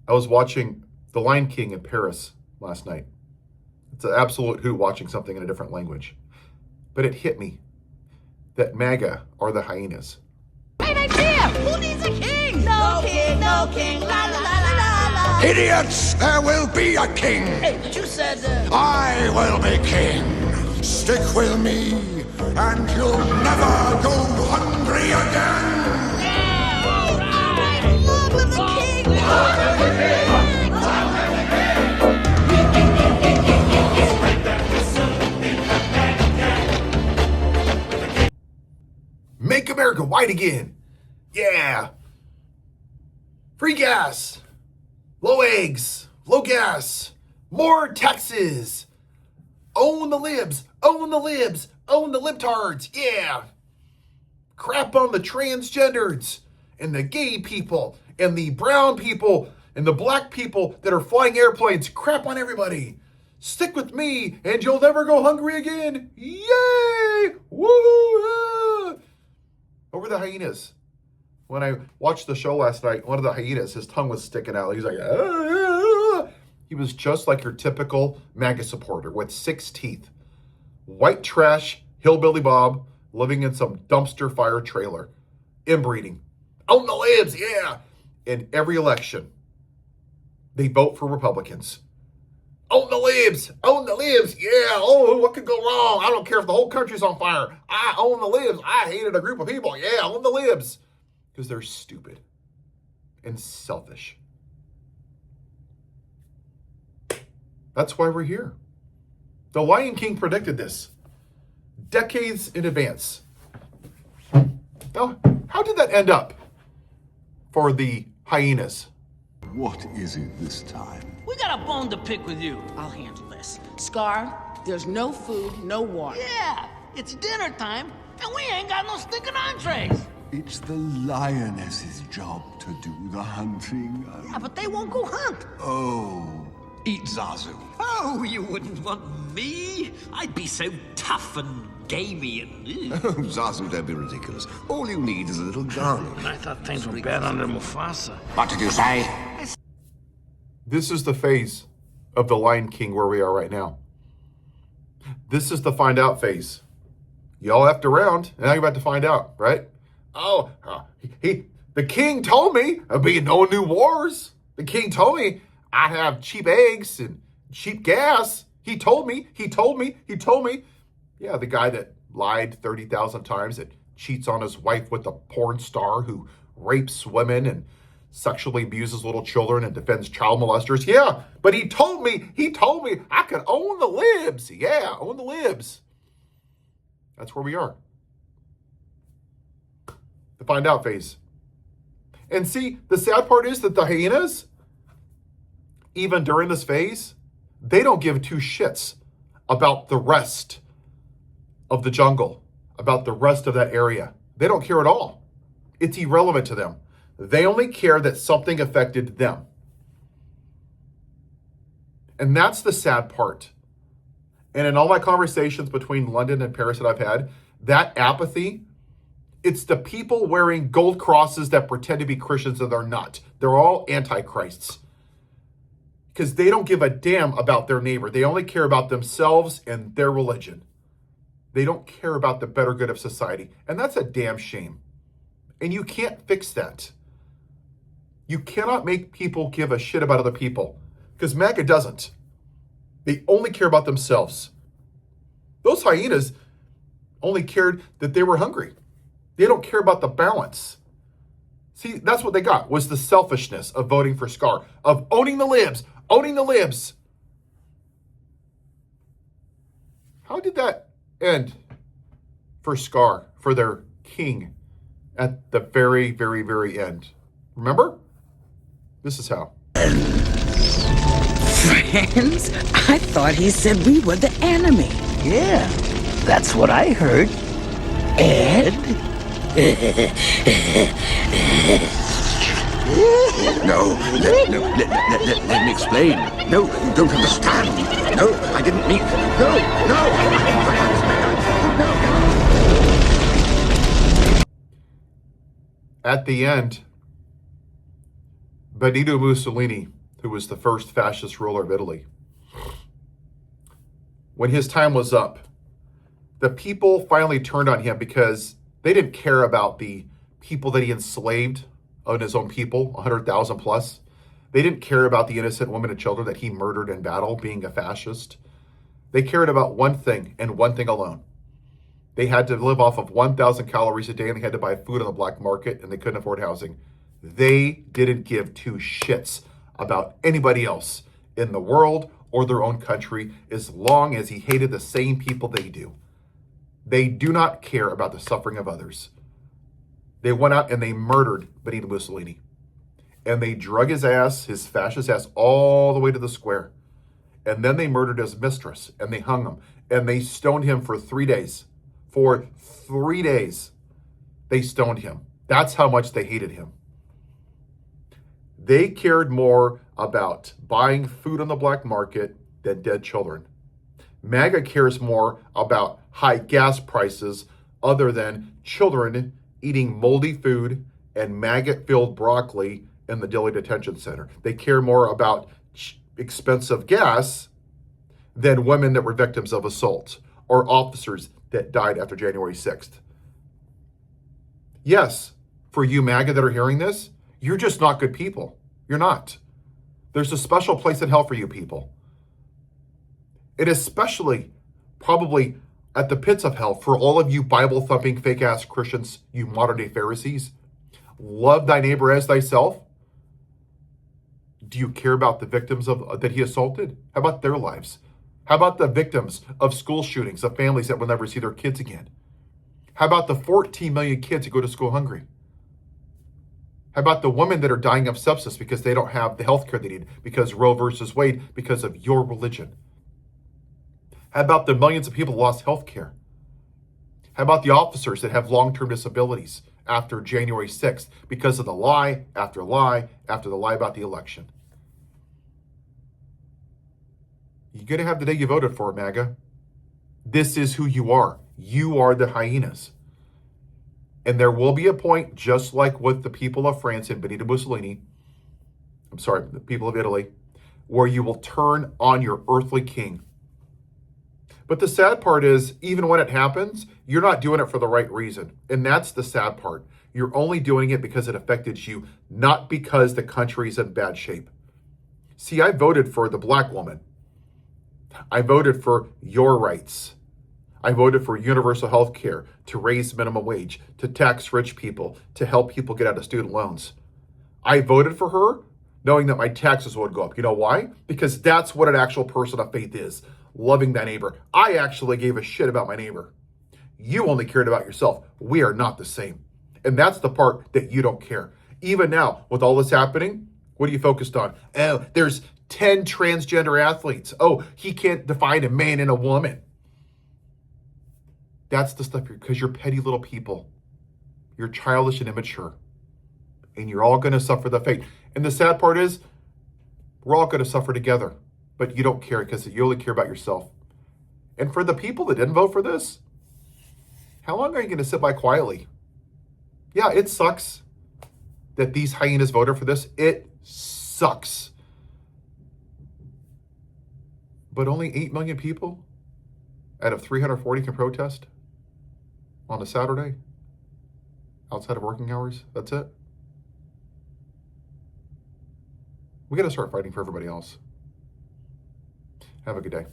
I was watching The Lion King in Paris last night. It's an absolute hoot watching something in a different language. But it hit me that MAGA are the hyenas. Great idea! Who needs a king? No king, no king, la la la la la la. Idiots! There will be a king! Hey, but you said, I will be king! Stick with me, and you'll never go hungry again! long live the king! Long live the king! Make America white again. Yeah. Free gas. Low eggs. Low gas. More taxes. Own the libs. Own the libs. Own the libtards. Yeah. Crap on the transgenders and the gay people and the brown people and the black people that are flying airplanes. Crap on everybody. Stick with me and you'll never go hungry again. Yay! Woohoo! Over the hyenas. When I watched the show last night, one of the hyenas, his tongue was sticking out. He's like, ah. He was just like your typical MAGA supporter with 6 teeth. White trash, hillbilly Bob, living in some dumpster fire trailer. Inbreeding. Own the libs, yeah. In every election, they vote for Republicans. Own the libs, yeah. Oh, what could go wrong? I don't care if the whole country's on fire. I own the libs. I hated a group of people. Yeah, own the libs. Because they're stupid and selfish. That's why we're here. The Lion King predicted this decades in advance. Now, how did that end up for the hyenas? What is it this time? We got a bone to pick with you. I'll handle this. Skar, there's no food, no water. Yeah, it's dinner time, and we ain't got no stinking entrees. It's the lioness's job to do the hunting. Yeah, but they won't go hunt. Oh, eat Zazu. Oh, you wouldn't want me? I'd be so tough and gamey and... Oh, Zazu, don't be ridiculous. All you need is a little garlic. I thought things were bad under Mufasa. What did you say? This is the phase of the Lion King where we are right now. This is the find out phase. Y'all effed around, and now you're about to find out, right? Oh, the king told me there'd be no new wars. The king told me I'd have cheap eggs and cheap gas. He told me. Yeah, the guy that lied 30,000 times, that cheats on his wife with a porn star who rapes women and sexually abuses little children and defends child molesters. Yeah, but he told me I could own the libs. Yeah, own the libs. That's where we are. The find out phase. And see, the sad part is that the hyenas, even during this phase, they don't give 2 shits about the rest of the jungle, about the rest of that area. They don't care at all. It's irrelevant to them. They only care that something affected them. And that's the sad part. And in all my conversations between London and Paris that I've had, that apathy, it's the people wearing gold crosses that pretend to be Christians and they're not. They're all antichrists. Because they don't give a damn about their neighbor. They only care about themselves and their religion. They don't care about the better good of society. And that's a damn shame. And you can't fix that. You cannot make people give a shit about other people. Because MAGA doesn't. They only care about themselves. Those hyenas only cared that they were hungry. They don't care about the balance. See, that's what they got, was the selfishness of voting for Skar, of owning the libs. How did that end for Skar, for their king, at the very, very, very end? Remember? This is how. Friends? I thought he said we were the enemy. Yeah, that's what I heard. Ed? No, let me explain. No, you don't understand. No, I didn't mean... No. At the end, Benito Mussolini who was the first fascist ruler of Italy. When his time was up, the people finally turned on him because they didn't care about the people that he enslaved of his own people, 100,000 plus. They didn't care about the innocent women and children that he murdered in battle, being a fascist. They cared about one thing and one thing alone. They had to live off of 1,000 calories a day, and they had to buy food on the black market, and they couldn't afford housing. They didn't give two shits about anybody else in the world or their own country as long as he hated the same people they do. They do not care about the suffering of others. They went out and they murdered Benito Mussolini. And they drug his ass, his fascist ass, all the way to the square. And then they murdered his mistress, and they hung him. And they stoned him for 3 days. For 3 days, they stoned him. That's how much they hated him. They cared more about buying food on the black market than dead children. MAGA cares more about high gas prices other than children eating moldy food and maggot-filled broccoli in the Dilley Detention Center. They care more about expensive gas than women that were victims of assault or officers that died after January 6th. Yes, for you MAGA that are hearing this, you're just not good people. You're not. There's a special place in hell for you people. And especially, probably at the pits of hell for all of you Bible-thumping fake-ass Christians, you modern-day Pharisees. Love thy neighbor as thyself. Do you care about the victims of that he assaulted? How about their lives? How about the victims of school shootings, of families that will never see their kids again? How about the 14 million kids who go to school hungry? How about the women that are dying of sepsis because they don't have the health care they need because Roe versus Wade, because of your religion? How about the millions of people who lost health care? How about the officers that have long-term disabilities after January 6th because of the lie after lie after the lie about the election? You're going to have the day you voted for, MAGA. This is who you are. You are the hyenas. And there will be a point, just like with the people of France and Benito Mussolini, the people of Italy, where you will turn on your earthly king. But the sad part is, even when it happens, you're not doing it for the right reason. And that's the sad part. You're only doing it because it affected you, not because the country's in bad shape. See, I voted for the black woman. I voted for your rights. I voted for universal health care, to raise minimum wage, to tax rich people, to help people get out of student loans. I voted for her knowing that my taxes would go up. You know why? Because that's what an actual person of faith is. Loving thy neighbor. I actually gave a shit about my neighbor. You only cared about yourself. We are not the same. And that's the part that you don't care. Even now, with all this happening, what are you focused on? Oh, there's 10 transgender athletes. Oh, he can't define a man and a woman. That's the stuff, because you're petty little people. You're childish and immature. And you're all going to suffer the fate. And the sad part is, we're all going to suffer together. But you don't care because you only care about yourself. And for the people that didn't vote for this, how long are you going to sit by quietly? Yeah, it sucks that these hyenas voted for this. It sucks. But only 8 million people out of 340 can protest on a Saturday outside of working hours. That's it. We got to start fighting for everybody else. Have a good day.